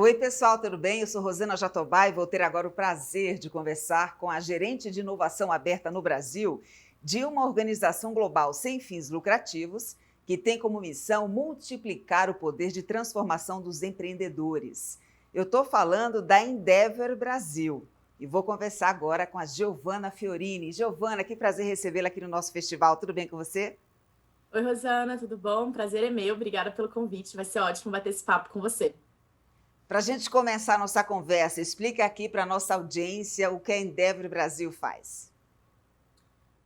Oi, pessoal, tudo bem? Eu sou Rosana Jatobá e vou ter agora o prazer de conversar com a gerente de inovação aberta no Brasil de uma organização global sem fins lucrativos que tem como missão multiplicar o poder de transformação dos empreendedores. Eu estou falando da Endeavor Brasil e vou conversar agora com a Giovana Fiorini. Giovana, que prazer recebê-la aqui no nosso festival. Tudo bem com você? Oi, Rosana, tudo bom? Prazer é meu, obrigada pelo convite. Vai ser ótimo bater esse papo com você. Para a gente começar a nossa conversa, explica aqui para a nossa audiência o que a Endeavor Brasil faz.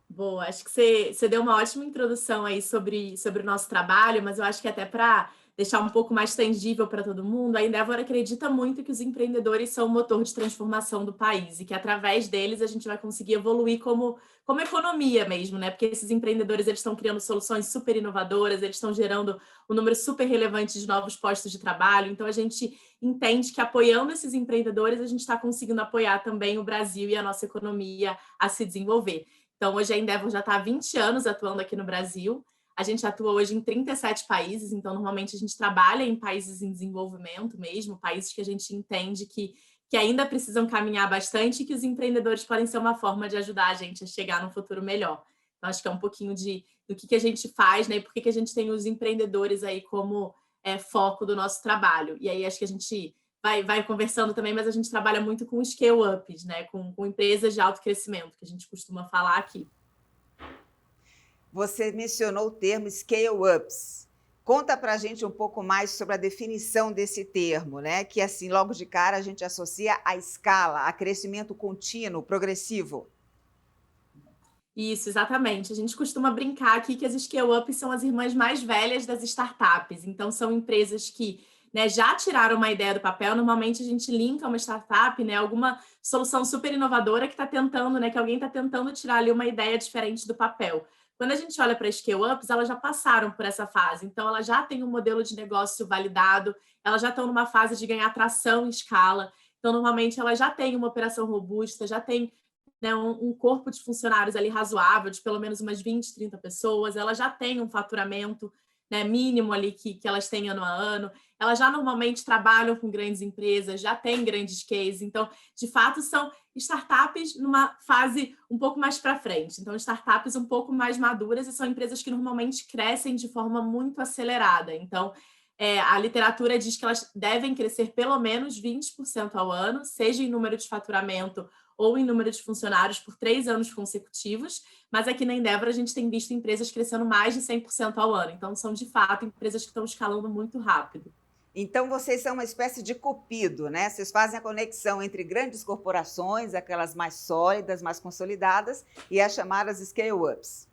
Boa, acho que você deu uma ótima introdução aí sobre o nosso trabalho, mas eu acho que até para deixar um pouco mais tangível para todo mundo, a Endeavor acredita muito que os empreendedores são o motor de transformação do país e que através deles a gente vai conseguir evoluir como economia mesmo, né? Porque esses empreendedores eles estão criando soluções super inovadoras, eles estão gerando um número super relevante de novos postos de trabalho. Então a gente entende que apoiando esses empreendedores, a gente está conseguindo apoiar também o Brasil e a nossa economia a se desenvolver. Então, hoje a Endeavor já está há 20 anos atuando aqui no Brasil. A gente atua hoje em 37 países, então, normalmente, a gente trabalha em países em desenvolvimento mesmo, países que a gente entende que ainda precisam caminhar bastante e que os empreendedores podem ser uma forma de ajudar a gente a chegar num futuro melhor. Então, acho que é um pouquinho do que a gente faz, né? E por que a gente tem os empreendedores aí como foco do nosso trabalho. E aí, acho que a gente vai conversando também, mas a gente trabalha muito com scale-ups, né? Com empresas de alto crescimento, que a gente costuma falar aqui. Você mencionou o termo scale-ups. Conta para a gente um pouco mais sobre a definição desse termo, né? Que assim, logo de cara, a gente associa a escala, a crescimento contínuo, progressivo. Isso, exatamente. A gente costuma brincar aqui que as scale-ups são as irmãs mais velhas das startups. Então, são empresas que, né, já tiraram uma ideia do papel. Normalmente, a gente linka uma startup, né, alguma solução super inovadora que está tentando, né, que alguém está tentando tirar ali uma ideia diferente do papel. Quando a gente olha para as scale-ups, elas já passaram por essa fase. Então, elas já têm um modelo de negócio validado, elas já estão numa fase de ganhar tração em escala. Então, normalmente, elas já têm uma operação robusta, já têm, né, um corpo de funcionários ali razoável, de pelo menos umas 20, 30 pessoas, ela já tem um faturamento, né, mínimo ali que elas têm ano a ano, elas já normalmente trabalham com grandes empresas, já têm grandes cases, então, de fato, são startups numa fase um pouco mais para frente, então, startups um pouco mais maduras e são empresas que normalmente crescem de forma muito acelerada, então, a literatura diz que elas devem crescer pelo menos 20% ao ano, seja em número de faturamento ou em número de funcionários por 3 anos consecutivos, mas aqui na Endeavor a gente tem visto empresas crescendo mais de 100% ao ano. Então, são, de fato, empresas que estão escalando muito rápido. Então, vocês são uma espécie de cupido, né? Vocês fazem a conexão entre grandes corporações, aquelas mais sólidas, mais consolidadas, e as chamadas scale-ups.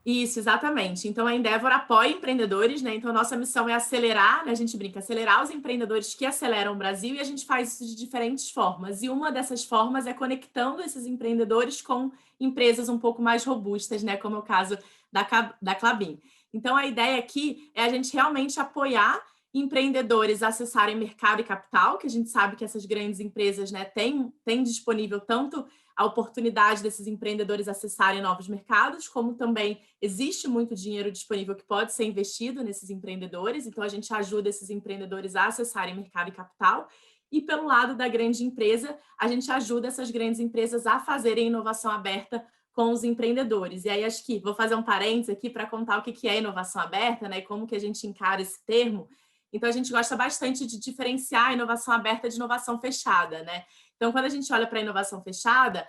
Isso, exatamente. Então, a Endeavor apoia empreendedores, né? Então, a nossa missão é acelerar, né? A gente brinca, acelerar os empreendedores que aceleram o Brasil e a gente faz isso de diferentes formas. E uma dessas formas é conectando esses empreendedores com empresas um pouco mais robustas, né? Como é o caso da Klabin. Então, a ideia aqui é a gente realmente apoiar empreendedores a acessarem mercado e capital, que a gente sabe que essas grandes empresas, né, têm disponível tanto a oportunidade desses empreendedores acessarem novos mercados, como também existe muito dinheiro disponível que pode ser investido nesses empreendedores, então a gente ajuda esses empreendedores a acessarem mercado e capital. E pelo lado da grande empresa, a gente ajuda essas grandes empresas a fazerem inovação aberta com os empreendedores. E aí acho que vou fazer um parênteses aqui para contar o que é inovação aberta, né, e como que a gente encara esse termo. Então a gente gosta bastante de diferenciar a inovação aberta de inovação fechada, né? Então, quando a gente olha para a inovação fechada,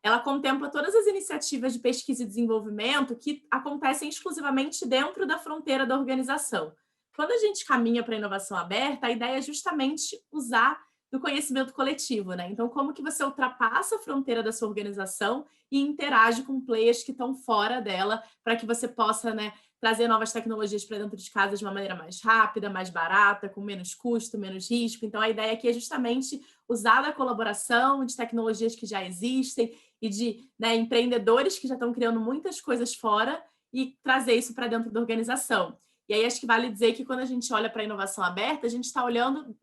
ela contempla todas as iniciativas de pesquisa e desenvolvimento que acontecem exclusivamente dentro da fronteira da organização. Quando a gente caminha para a inovação aberta, a ideia é justamente usar do conhecimento coletivo, né? Então, como que você ultrapassa a fronteira da sua organização e interage com players que estão fora dela para que você possa, né, trazer novas tecnologias para dentro de casa de uma maneira mais rápida, mais barata, com menos custo, menos risco. Então, a ideia aqui é justamente usar a colaboração de tecnologias que já existem e de, né, empreendedores que já estão criando muitas coisas fora e trazer isso para dentro da organização. E aí acho que vale dizer que quando a gente olha para a inovação aberta, a gente está olhando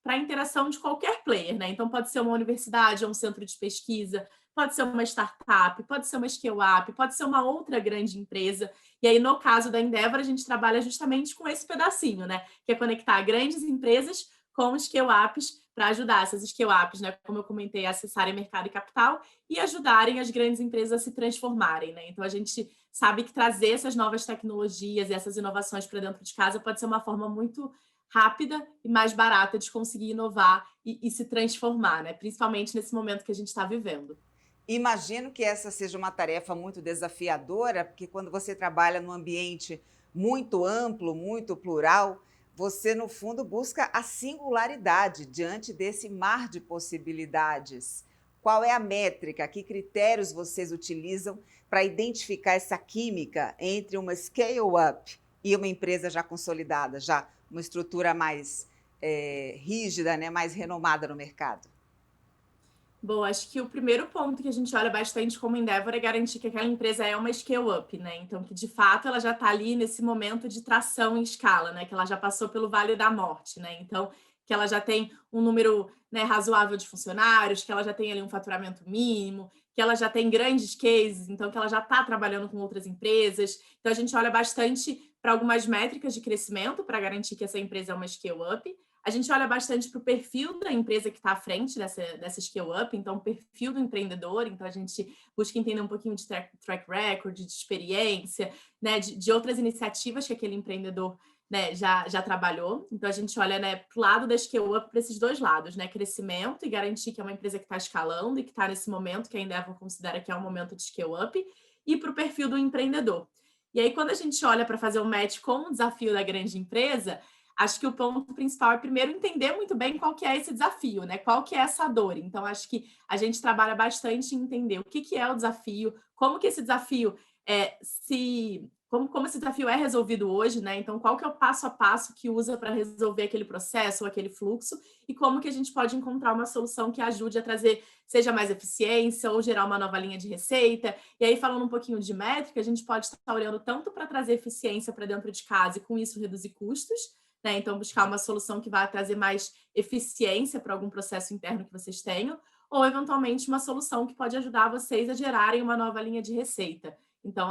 para a interação de qualquer player, né? Então pode ser uma universidade ou um centro de pesquisa, pode ser uma startup, pode ser uma scale-up, pode ser uma outra grande empresa. E aí, no caso da Endeavor, a gente trabalha justamente com esse pedacinho, né? Que é conectar grandes empresas com scale-ups para ajudar essas scale-ups, né, como eu comentei, a acessarem mercado e capital e ajudarem as grandes empresas a se transformarem, né? Então, a gente sabe que trazer essas novas tecnologias e essas inovações para dentro de casa pode ser uma forma muito rápida e mais barata de conseguir inovar e se transformar, né? Principalmente nesse momento que a gente está vivendo. Imagino que essa seja uma tarefa muito desafiadora, porque quando você trabalha num ambiente muito amplo, muito plural, você, no fundo, busca a singularidade diante desse mar de possibilidades. Qual é a métrica? Que critérios vocês utilizam para identificar essa química entre uma scale-up e uma empresa já consolidada, já uma estrutura mais rígida, né, mais renomada no mercado? Bom, acho que o primeiro ponto que a gente olha bastante como Endeavor é garantir que aquela empresa é uma scale-up, né? Então, que de fato ela já está ali nesse momento de tração em escala, né? Que ela já passou pelo Vale da Morte, né? Então, que ela já tem um número, né, razoável de funcionários, que ela já tem ali um faturamento mínimo, que ela já tem grandes cases, então que ela já está trabalhando com outras empresas. Então, a gente olha bastante para algumas métricas de crescimento para garantir que essa empresa é uma scale-up. A gente olha bastante para o perfil da empresa que está à frente dessa scale-up, então o perfil do empreendedor, então a gente busca entender um pouquinho de track record, de experiência, né, de outras iniciativas que aquele empreendedor, né, já trabalhou. Então a gente olha, né, para o lado da scale-up, para esses dois lados, né, crescimento e garantir que é uma empresa que está escalando e que está nesse momento que a Endeavor considera que é um momento de scale-up, e para o perfil do empreendedor. E aí, quando a gente olha para fazer um match com o desafio da grande empresa, acho que o ponto principal é primeiro entender muito bem qual que é esse desafio, né? Qual que é essa dor. Então, acho que a gente trabalha bastante em entender o que é o desafio, como que esse desafio como esse desafio é resolvido hoje, né? Então, qual que é o passo a passo que usa para resolver aquele processo ou aquele fluxo e como que a gente pode encontrar uma solução que ajude a trazer, seja mais eficiência ou gerar uma nova linha de receita. E aí, falando um pouquinho de métrica, a gente pode estar olhando tanto para trazer eficiência para dentro de casa e com isso reduzir custos, né? Então, buscar uma solução que vai trazer mais eficiência para algum processo interno que vocês tenham, ou eventualmente uma solução que pode ajudar vocês a gerarem uma nova linha de receita. Então,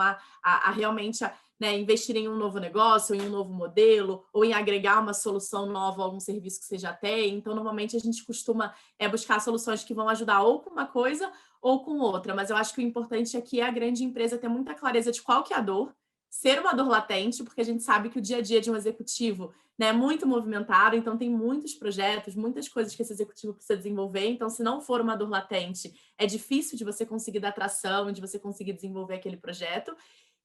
realmente né, investir em um novo negócio, em um novo modelo, ou em agregar uma solução nova a algum serviço que você já tem. Então, normalmente a gente costuma buscar soluções que vão ajudar ou com uma coisa ou com outra. Mas eu acho que o importante aqui é a grande empresa ter muita clareza de qual que é a dor, ser uma dor latente, porque a gente sabe que o dia a dia de um executivo, né, é muito movimentado, então tem muitos projetos, muitas coisas que esse executivo precisa desenvolver, então se não for uma dor latente, é difícil de você conseguir dar tração, de você conseguir desenvolver aquele projeto.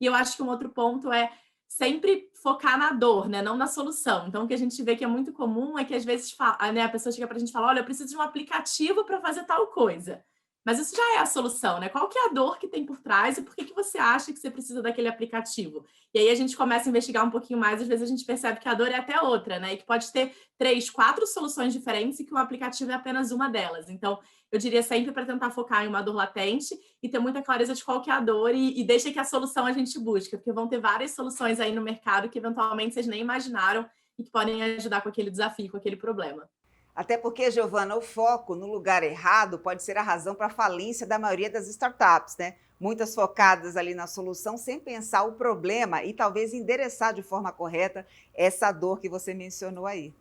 E eu acho que um outro ponto é sempre focar na dor, né, não na solução. Então o que a gente vê que é muito comum é que às vezes né, a pessoa chega para a gente e fala, olha, eu preciso de um aplicativo para fazer tal coisa. Mas isso já é a solução, né? Qual que é a dor que tem por trás e por que você acha que você precisa daquele aplicativo? E aí a gente começa a investigar um pouquinho mais, às vezes a gente percebe que a dor é até outra, né? E que pode ter 3, 4 soluções diferentes e que o aplicativo é apenas uma delas. Então, eu diria sempre para tentar focar em uma dor latente e ter muita clareza de qual que é a dor e deixa que a solução a gente busca, porque vão ter várias soluções aí no mercado que eventualmente vocês nem imaginaram e que podem ajudar com aquele desafio, com aquele problema. Até porque, Giovana, o foco no lugar errado pode ser a razão para a falência da maioria das startups, né? Muitas focadas ali na solução sem pensar o problema e talvez endereçar de forma correta essa dor que você mencionou aí.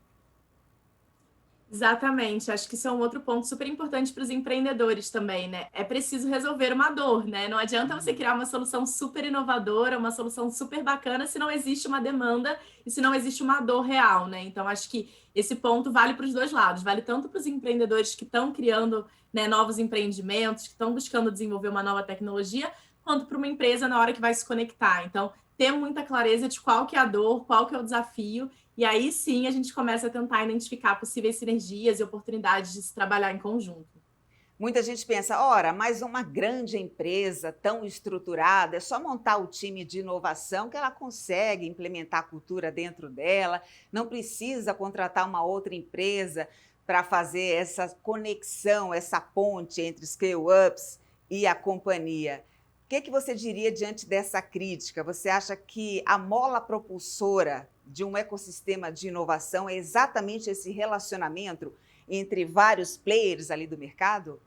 Exatamente, acho que isso é um outro ponto super importante para os empreendedores também, né? É preciso resolver uma dor, né? Não adianta você criar uma solução super inovadora, uma solução super bacana, se não existe uma demanda e se não existe uma dor real, né? Então, acho que esse ponto vale para os dois lados, vale tanto para os empreendedores que estão criando, né, novos empreendimentos, que estão buscando desenvolver uma nova tecnologia, quanto para uma empresa na hora que vai se conectar. Então, ter muita clareza de qual que é a dor, qual que é o desafio, e aí sim a gente começa a tentar identificar possíveis sinergias e oportunidades de se trabalhar em conjunto. Muita gente pensa, ora, mas uma grande empresa tão estruturada, é só montar o time de inovação que ela consegue implementar a cultura dentro dela, não precisa contratar uma outra empresa para fazer essa conexão, essa ponte entre scale-ups e a companhia. O que você diria diante dessa crítica? Você acha que a mola propulsora de um ecossistema de inovação é exatamente esse relacionamento entre vários players ali do mercado?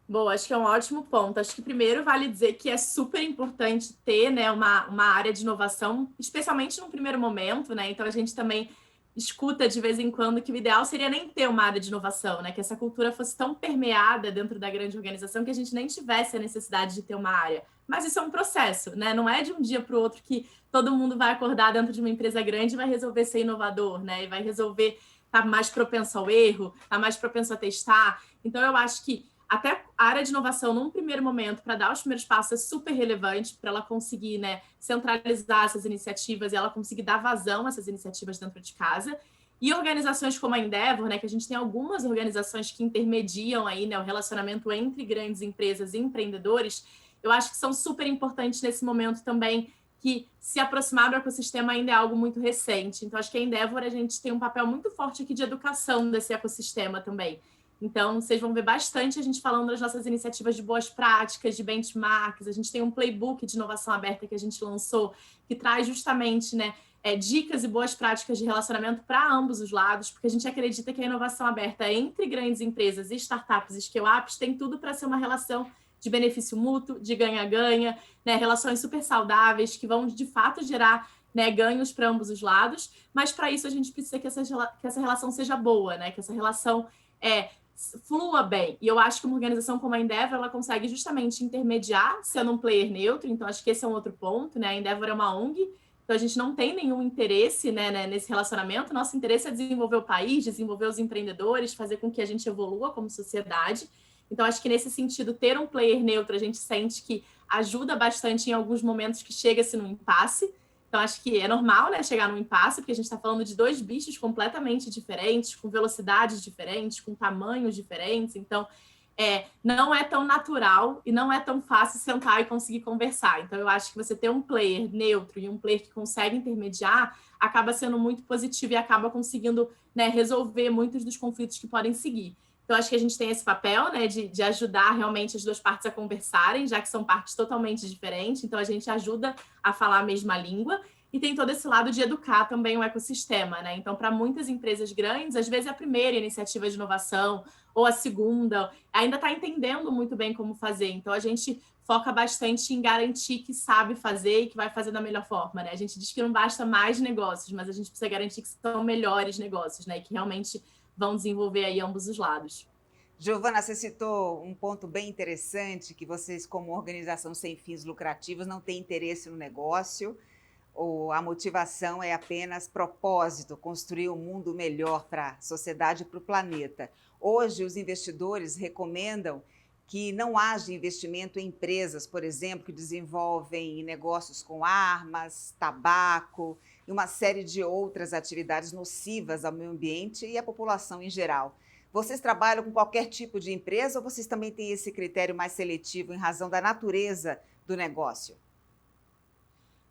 Bom, acho que é um ótimo ponto. Acho que primeiro vale dizer que é super importante ter, né, uma área de inovação, especialmente no primeiro momento, né? Então a gente também escuta de vez em quando que o ideal seria nem ter uma área de inovação, né? Que essa cultura fosse tão permeada dentro da grande organização que a gente nem tivesse a necessidade de ter uma área. Mas isso é um processo, né? Não é de um dia para o outro que todo mundo vai acordar dentro de uma empresa grande e vai resolver ser inovador, né? E vai resolver estar mais propenso ao erro, estar mais propenso a testar. Então, eu acho que até a área de inovação, num primeiro momento, para dar os primeiros passos, é super relevante para ela conseguir, né, centralizar essas iniciativas e ela conseguir dar vazão a essas iniciativas dentro de casa. E organizações como a Endeavor, né, que a gente tem algumas organizações que intermediam aí, né, o relacionamento entre grandes empresas e empreendedores, eu acho que são super importantes nesse momento também, que se aproximar do ecossistema ainda é algo muito recente. Então, acho que a Endeavor, a gente tem um papel muito forte aqui de educação desse ecossistema também. Então, vocês vão ver bastante a gente falando das nossas iniciativas de boas práticas, de benchmarks. A gente tem um playbook de inovação aberta que a gente lançou, que traz justamente, né, dicas e boas práticas de relacionamento para ambos os lados, porque a gente acredita que a inovação aberta entre grandes empresas e startups e scale-ups tem tudo para ser uma relação de benefício mútuo, de ganha-ganha, né, relações super saudáveis, que vão, de fato, gerar, né, ganhos para ambos os lados, mas para isso a gente precisa que essa relação seja boa, né, que essa relação flua bem. E eu acho que uma organização como a Endeavor, ela consegue justamente intermediar, sendo um player neutro. Então, acho que esse é um outro ponto, né? A Endeavor é uma ONG, então a gente não tem nenhum interesse, né, nesse relacionamento. Nosso interesse é desenvolver o país, desenvolver os empreendedores, fazer com que a gente evolua como sociedade. Então, acho que nesse sentido, ter um player neutro, a gente sente que ajuda bastante em alguns momentos que chega-se num impasse. Então, acho que é normal, né, chegar num impasse, porque a gente está falando de dois bichos completamente diferentes, com velocidades diferentes, com tamanhos diferentes. Então, não é tão natural e não é tão fácil sentar e conseguir conversar. Então, eu acho que você ter um player neutro e um player que consegue intermediar acaba sendo muito positivo e acaba conseguindo, né, resolver muitos dos conflitos que podem seguir. Então, acho que a gente tem esse papel, né, de ajudar realmente as duas partes a conversarem, já que são partes totalmente diferentes. Então, a gente ajuda a falar a mesma língua. E tem todo esse lado de educar também o ecossistema, né? Então, para muitas empresas grandes, às vezes é a primeira iniciativa de inovação ou a segunda, ainda está entendendo muito bem como fazer. Então, a gente foca bastante em garantir que sabe fazer e que vai fazer da melhor forma, né? A gente diz que não basta mais negócios, mas a gente precisa garantir que são melhores negócios, né? E que realmente vão desenvolver aí ambos os lados. Giovana, você citou um ponto bem interessante, que vocês, como organização sem fins lucrativos, não têm interesse no negócio, ou a motivação é apenas propósito, construir um mundo melhor para a sociedade e para o planeta. Hoje, os investidores recomendam que não haja investimento em empresas, por exemplo, que desenvolvem negócios com armas, tabaco e uma série de outras atividades nocivas ao meio ambiente e à população em geral. Vocês trabalham com qualquer tipo de empresa ou vocês também têm esse critério mais seletivo em razão da natureza do negócio?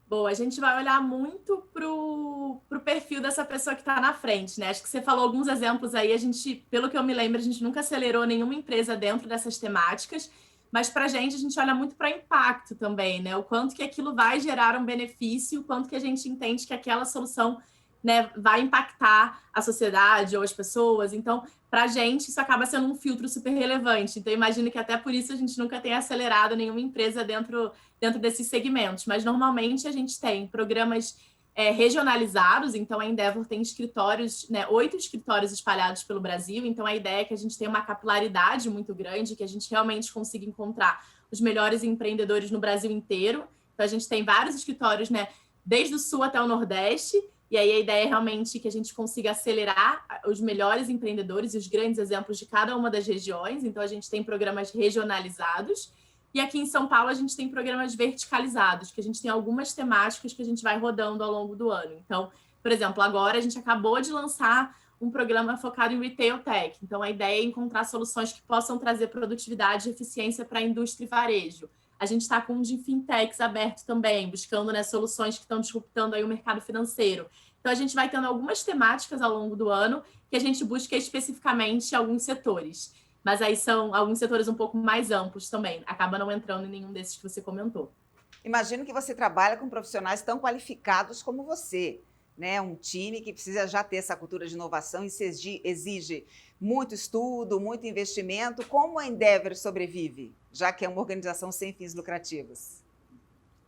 Bom, a gente vai olhar muito pro perfil dessa pessoa que está na frente, né? Acho que você falou alguns exemplos aí, a gente, pelo que eu me lembro, a gente nunca acelerou nenhuma empresa dentro dessas temáticas, mas para a gente olha muito para impacto também, né? O quanto que aquilo vai gerar um benefício, o quanto que a gente entende que aquela solução, né, vai impactar a sociedade ou as pessoas. Então, para a gente, isso acaba sendo um filtro super relevante. Então, imagino que até por isso a gente nunca tenha acelerado nenhuma empresa dentro desses segmentos. Mas, normalmente, a gente tem programas regionalizados. Então, a Endeavor tem escritórios, né, 8 escritórios espalhados pelo Brasil. Então, a ideia é que a gente tenha uma capilaridade muito grande, que a gente realmente consiga encontrar os melhores empreendedores no Brasil inteiro. Então, a gente tem vários escritórios, né, desde o sul até o nordeste. E aí a ideia é realmente que a gente consiga acelerar os melhores empreendedores e os grandes exemplos de cada uma das regiões. Então, a gente tem programas regionalizados. E aqui em São Paulo, a gente tem programas verticalizados, que a gente tem algumas temáticas que a gente vai rodando ao longo do ano. Então, por exemplo, agora a gente acabou de lançar um programa focado em Retail Tech. Então, a ideia é encontrar soluções que possam trazer produtividade e eficiência para a indústria e varejo. A gente está com um de fintechs aberto também, buscando, né, soluções que estão disruptando aí o mercado financeiro. Então, a gente vai tendo algumas temáticas ao longo do ano que a gente busca especificamente alguns setores. Mas aí são alguns setores um pouco mais amplos também. Acaba não entrando em nenhum desses que você comentou. Imagino que você trabalha com profissionais tão qualificados como você, né? Um time que precisa já ter essa cultura de inovação e exige muito estudo, muito investimento. Como a Endeavor sobrevive, já que é uma organização sem fins lucrativos?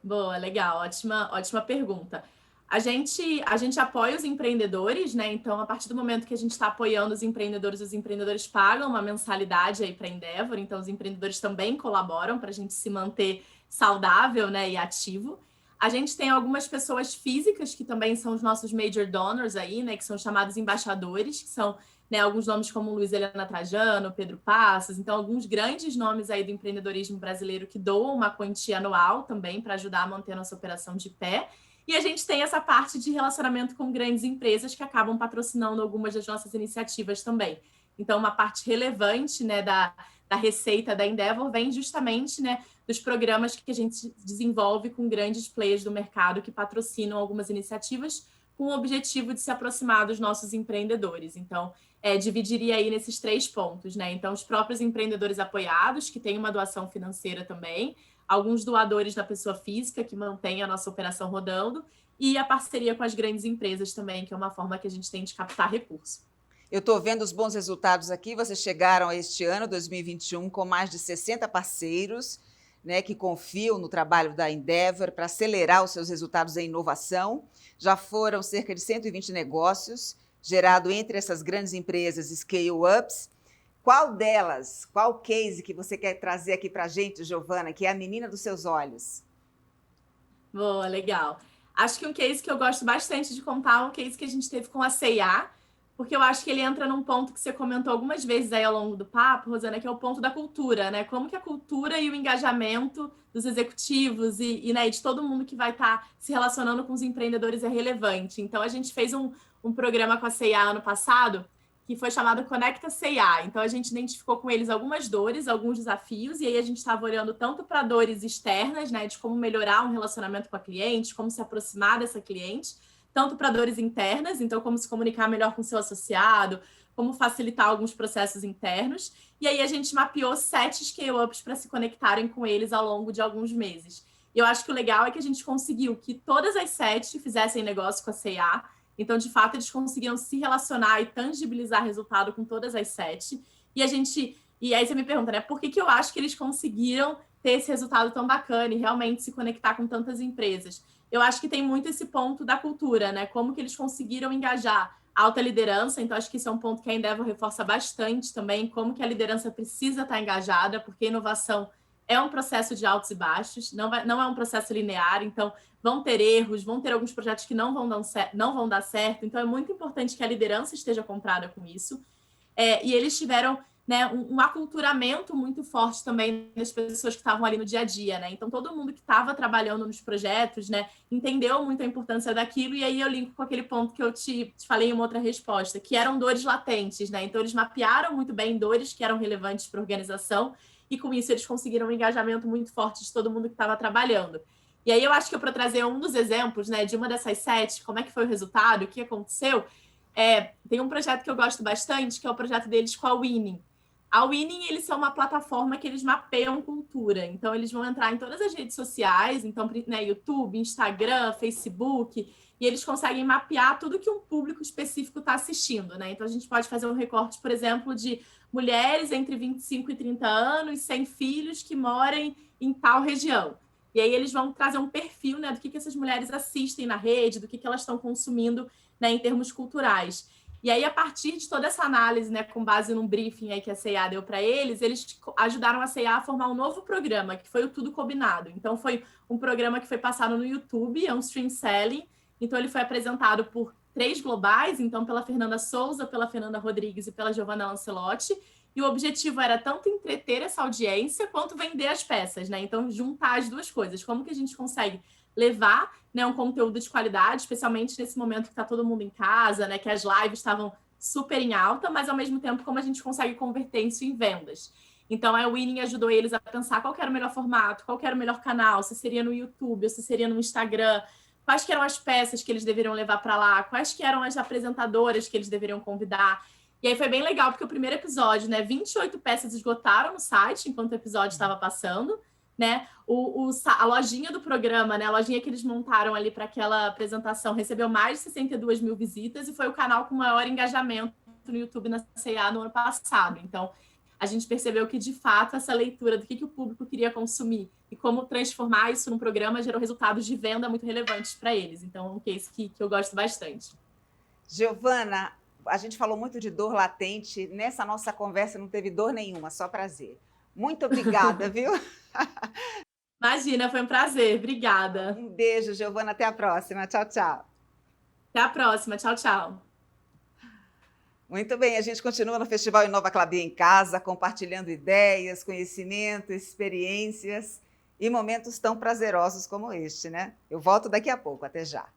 Boa, legal, ótima pergunta. A gente apoia os empreendedores, né? Então, a partir do momento que a gente está apoiando os empreendedores pagam uma mensalidade aí para a Endeavor, então os empreendedores também colaboram para a gente se manter saudável, né, e ativo. A gente tem algumas pessoas físicas que também são os nossos major donors aí, né, que são chamados embaixadores, que são, né, alguns nomes como Luiz Helena Trajano, Pedro Passos, então alguns grandes nomes aí do empreendedorismo brasileiro que doam uma quantia anual também para ajudar a manter a nossa operação de pé. E a gente tem essa parte de relacionamento com grandes empresas que acabam patrocinando algumas das nossas iniciativas também. Então, uma parte relevante, né, da receita da Endeavor vem justamente, né, dos programas que a gente desenvolve com grandes players do mercado que patrocinam algumas iniciativas com o objetivo de se aproximar dos nossos empreendedores. Então, dividiria aí nesses 3 pontos, né? Então, os próprios empreendedores apoiados, que têm uma doação financeira também, alguns doadores da pessoa física, que mantém a nossa operação rodando, e a parceria com as grandes empresas também, que é uma forma que a gente tem de captar recurso. Eu estou vendo os bons resultados aqui. Vocês chegaram a este ano, 2021, com mais de 60 parceiros, né, que confiam no trabalho da Endeavor para acelerar os seus resultados em inovação. Já foram cerca de 120 negócios gerados entre essas grandes empresas scale-ups. Qual delas, qual case que você quer trazer aqui para a gente, Giovana, que é a menina dos seus olhos? Boa, legal. Acho que um case que eu gosto bastante de contar é um case que a gente teve com a C&A, porque eu acho que ele entra num ponto que você comentou algumas vezes aí ao longo do papo, Rosana, que é o ponto da cultura, né? Como que a cultura e o engajamento dos executivos e né, de todo mundo que vai estar se relacionando com os empreendedores é relevante. Então, a gente fez um programa com a C&A ano passado, que foi chamado Conecta C&A. Então, a gente identificou com eles algumas dores, alguns desafios, e aí a gente estava olhando tanto para dores externas, né, de como melhorar um relacionamento com a cliente, como se aproximar dessa cliente, tanto para dores internas, então como se comunicar melhor com o seu associado, como facilitar alguns processos internos. E aí a gente mapeou 7 scale-ups para se conectarem com eles ao longo de alguns meses. E eu acho que o legal é que a gente conseguiu que todas as 7 fizessem negócio com a C&A. Então, de fato, eles conseguiram se relacionar e tangibilizar resultado com todas as 7. E aí você me pergunta, né, por que eu acho que eles conseguiram ter esse resultado tão bacana e realmente se conectar com tantas empresas? Eu acho que tem muito esse ponto da cultura, né? Como que eles conseguiram engajar a alta liderança. Então, acho que isso é um ponto que a Endeavor reforça bastante também, como que a liderança precisa estar engajada, porque inovação é um processo de altos e baixos, não é um processo linear, então vão ter erros, vão ter alguns projetos que não vão dar certo, então é muito importante que a liderança esteja comprada com isso. E eles tiveram, né, um aculturamento muito forte também das pessoas que estavam ali no dia a dia, né? Então, todo mundo que estava trabalhando nos projetos, né, entendeu muito a importância daquilo, e aí eu linko com aquele ponto que eu te falei em uma outra resposta, que eram dores latentes, né? Então, eles mapearam muito bem dores que eram relevantes para a organização, e com isso eles conseguiram um engajamento muito forte de todo mundo que estava trabalhando. E aí eu acho que para trazer um dos exemplos, né, de uma dessas 7, como é que foi o resultado, o que aconteceu, tem um projeto que eu gosto bastante, que é o projeto deles com a Winning. A Winning, eles são uma plataforma que eles mapeiam cultura. Então, eles vão entrar em todas as redes sociais, então, né, YouTube, Instagram, Facebook, e eles conseguem mapear tudo que um público específico está assistindo, né? Então, a gente pode fazer um recorte, por exemplo, de mulheres entre 25 e 30 anos, sem filhos, que morem em tal região. E aí eles vão trazer um perfil, né, do que essas mulheres assistem na rede, do que elas estão consumindo, né, em termos culturais. E aí, a partir de toda essa análise, né, com base num briefing aí que a C&A deu para eles ajudaram a C&A a formar um novo programa, que foi o Tudo Combinado. Então, foi um programa que foi passado no YouTube, é um stream selling. Então, ele foi apresentado por 3 globais, então pela Fernanda Souza, pela Fernanda Rodrigues e pela Giovanna Lancelotti. E o objetivo era tanto entreter essa audiência quanto vender as peças, né? Então, juntar as duas coisas. Como que a gente consegue levar, né, um conteúdo de qualidade, especialmente nesse momento que está todo mundo em casa, né, que as lives estavam super em alta, mas ao mesmo tempo como a gente consegue converter isso em vendas. Então, a Winning ajudou eles a pensar qual era o melhor formato, qual era o melhor canal, se seria no YouTube ou se seria no Instagram, quais que eram as peças que eles deveriam levar para lá, quais que eram as apresentadoras que eles deveriam convidar. E aí foi bem legal, porque o primeiro episódio, né, 28 peças esgotaram no site enquanto o episódio estava passando, né? A lojinha do programa, né? A lojinha que eles montaram ali para aquela apresentação recebeu mais de 62 mil visitas e foi o canal com maior engajamento no YouTube na C&A no ano passado. Então, a gente percebeu que, de fato, essa leitura do que o público queria consumir e como transformar isso num programa gerou resultados de venda muito relevantes para eles. Então, é um case que eu gosto bastante. Giovana, a gente falou muito de dor latente. Nessa nossa conversa não teve dor nenhuma, só prazer. Muito obrigada, viu? Imagina, foi um prazer. Obrigada. Um beijo, Giovana. Até a próxima. Tchau, tchau. Até a próxima. Tchau, tchau. Muito bem, a gente continua no Festival Inova Klabin em casa, compartilhando ideias, conhecimento, experiências e momentos tão prazerosos como este, né? Eu volto daqui a pouco. Até já.